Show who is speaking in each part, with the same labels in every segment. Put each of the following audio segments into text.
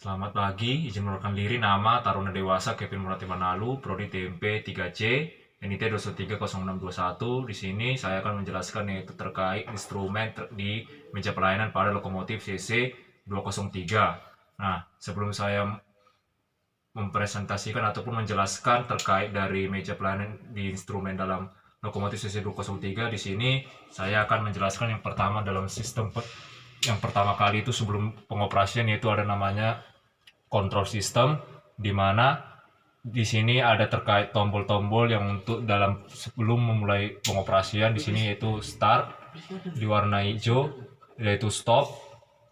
Speaker 1: Selamat pagi, izin menurunkan diri. Nama Taruna Dewasa Kevin Murati Manalu, Prodi TMP 3C, NIT 2130621. Di sini saya akan menjelaskan yaitu terkait instrumen di meja pelayanan pada lokomotif CC 203. Nah, sebelum saya mempresentasikan ataupun menjelaskan terkait dari meja pelayanan di instrumen dalam lokomotif CC 203, di sini saya akan menjelaskan yang pertama dalam sistem yang pertama kali itu sebelum pengoperasian, yaitu ada namanya control system, di mana di sini ada terkait tombol-tombol yang untuk dalam sebelum memulai pengoperasian. Di sini yaitu start di warna hijau, yaitu stop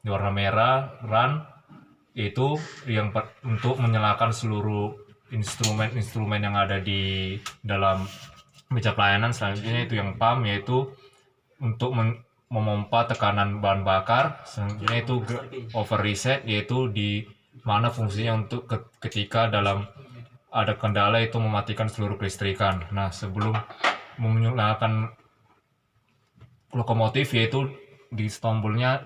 Speaker 1: di warna merah, run itu yang untuk menyalakan seluruh instrumen-instrumen yang ada di dalam meja pelayanan. Selanjutnya itu yang pump, yaitu untuk memompa tekanan bahan bakar. Selanjutnya itu over reset, yaitu di mana fungsinya untuk ketika dalam ada kendala itu mematikan seluruh kelistrikan. Nah, sebelum menyalakan lokomotif, yaitu di tombolnya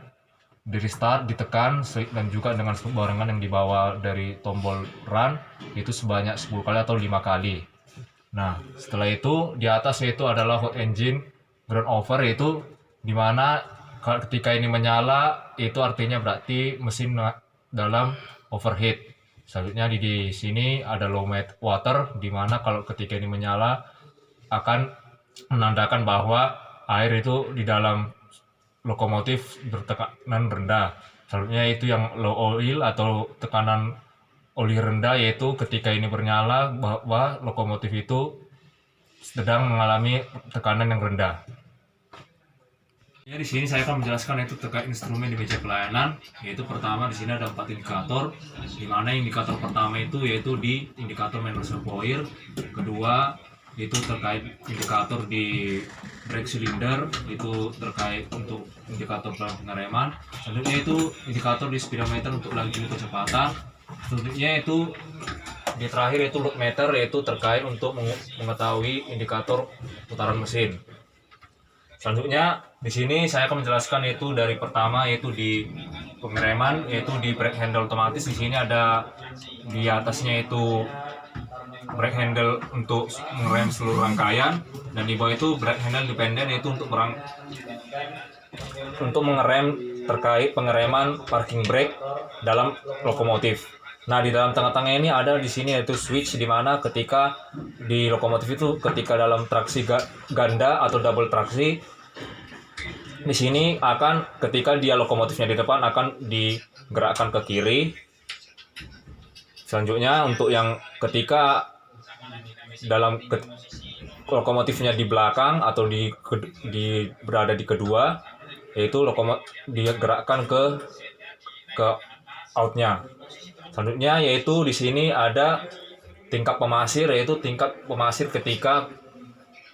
Speaker 1: dari start ditekan, dan juga dengan barengan yang dibawa dari tombol run itu sebanyak 10 kali atau 5 kali. Nah, setelah itu di atas yaitu adalah hot engine ground over, yaitu dimana ketika ini menyala itu artinya berarti mesin dalam overheat. Selanjutnya di sini ada low water, dimana kalau ketika ini menyala akan menandakan bahwa air itu di dalam lokomotif bertekanan rendah. Selanjutnya itu yang low oil atau tekanan oli rendah, yaitu ketika ini bernyala bahwa lokomotif itu sedang mengalami tekanan yang rendah. Ya, di sini saya akan menjelaskan itu terkait instrumen di meja pelayanan. Yaitu pertama di sini ada 4 indikator, di mana indikator pertama itu yaitu di indikator main reservoir, kedua itu terkait indikator di brake cylinder, itu terkait untuk indikator dalam pengereman. Selanjutnya itu indikator di speedometer untuk laju kecepatan. Selanjutnya itu di terakhir itu load meter, yaitu terkait untuk mengetahui indikator putaran mesin. Selanjutnya di sini saya akan menjelaskan yaitu dari pertama yaitu di pengereman, yaitu di brake handle otomatis. Di sini ada di atasnya itu brake handle untuk mengerem seluruh rangkaian, dan di bawah itu brake handle dependent, yaitu untuk mengerem terkait pengereman parking brake dalam lokomotif. Nah, di dalam tengah-tengah ini ada di sini yaitu switch, di mana ketika di lokomotif itu ketika dalam traksi ganda atau double traksi, di sini akan ketika dia lokomotifnya di depan akan digerakkan ke kiri. Selanjutnya untuk yang ketika dalam lokomotifnya di belakang atau berada di kedua, yaitu lokomotif digerakkan ke outnya. Selanjutnya yaitu di sini ada tingkat pemasir, yaitu tingkat pemasir ketika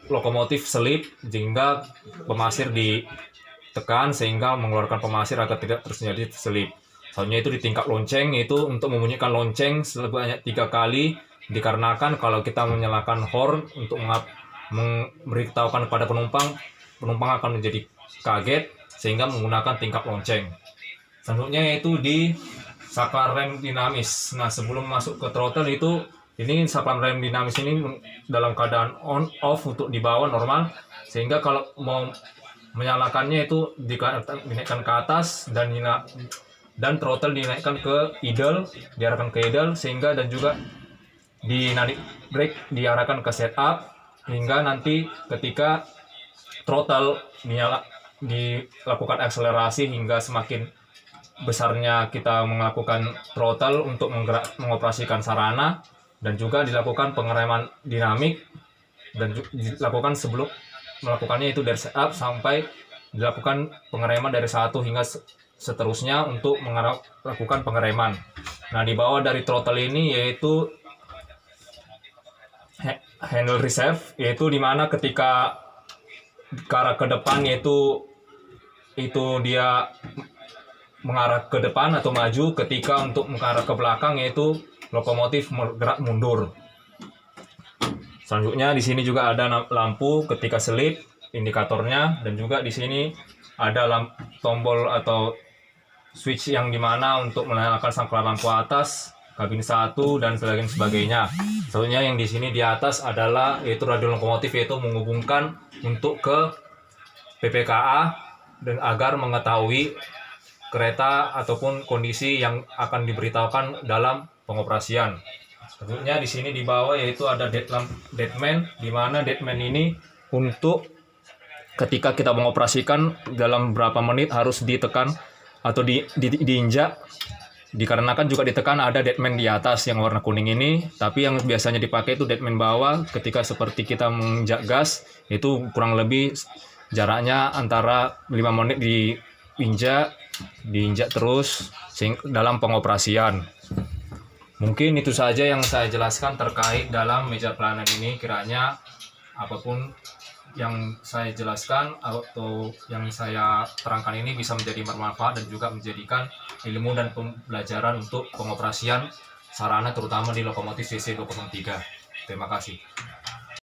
Speaker 1: lokomotif selip sehingga pemasir ditekan sehingga mengeluarkan pemasir agar tidak terjadi selip. Selanjutnya itu di tingkat lonceng, yaitu untuk membunyikan lonceng sebanyak 3 kali, dikarenakan kalau kita menyalakan horn untuk memberitahukan kepada penumpang akan menjadi kaget sehingga menggunakan tingkat lonceng. Selanjutnya yaitu di saklar rem dinamis. Nah, sebelum masuk ke throttle itu ini saklar rem dinamis ini dalam keadaan on off untuk di bawah normal, sehingga kalau mau menyalakannya itu dinaikkan ke atas, dan throttle dinaikkan ke idle, diarahkan ke idle, sehingga dan juga di brake diarahkan ke setup, hingga nanti ketika throttle dilakukan akselerasi hingga semakin besarnya kita melakukan throttle untuk mengoperasikan sarana, dan juga dilakukan pengereman dinamik, dan dilakukan sebelum melakukannya itu dari setup sampai dilakukan pengereman dari 1 hingga seterusnya untuk melakukan pengereman. Nah, di bawah dari throttle ini yaitu handle reserve, yaitu dimana ketika ke arah ke depan yaitu dia mengarah ke depan atau maju, ketika untuk mengarah ke belakang yaitu lokomotif bergerak mundur. Selanjutnya di sini juga ada lampu ketika selip, indikatornya, dan juga di sini ada tombol atau switch yang dimana untuk menyalakan sangkla lampu atas, kabin 1 dan sebagainya. Soalnya yang di sini di atas adalah yaitu radio lokomotif, yaitu menghubungkan untuk ke PPKA dan agar mengetahui kereta ataupun kondisi yang akan diberitahukan dalam pengoperasian. Tentunya di sini di bawah yaitu ada deadman, di mana deadman ini untuk ketika kita mengoperasikan dalam berapa menit harus ditekan atau diinjak, dikarenakan juga ditekan ada deadman di atas yang warna kuning ini, tapi yang biasanya dipakai itu deadman bawah. Ketika seperti kita menginjak gas, itu kurang lebih jaraknya antara 5 menit diinjak terus dalam pengoperasian. Mungkin itu saja yang saya jelaskan terkait dalam meja pelayanan ini. Kiranya apapun yang saya jelaskan atau yang saya terangkan ini bisa menjadi bermanfaat dan juga menjadikan ilmu dan pembelajaran untuk pengoperasian sarana terutama di lokomotif CC 203. Terima kasih.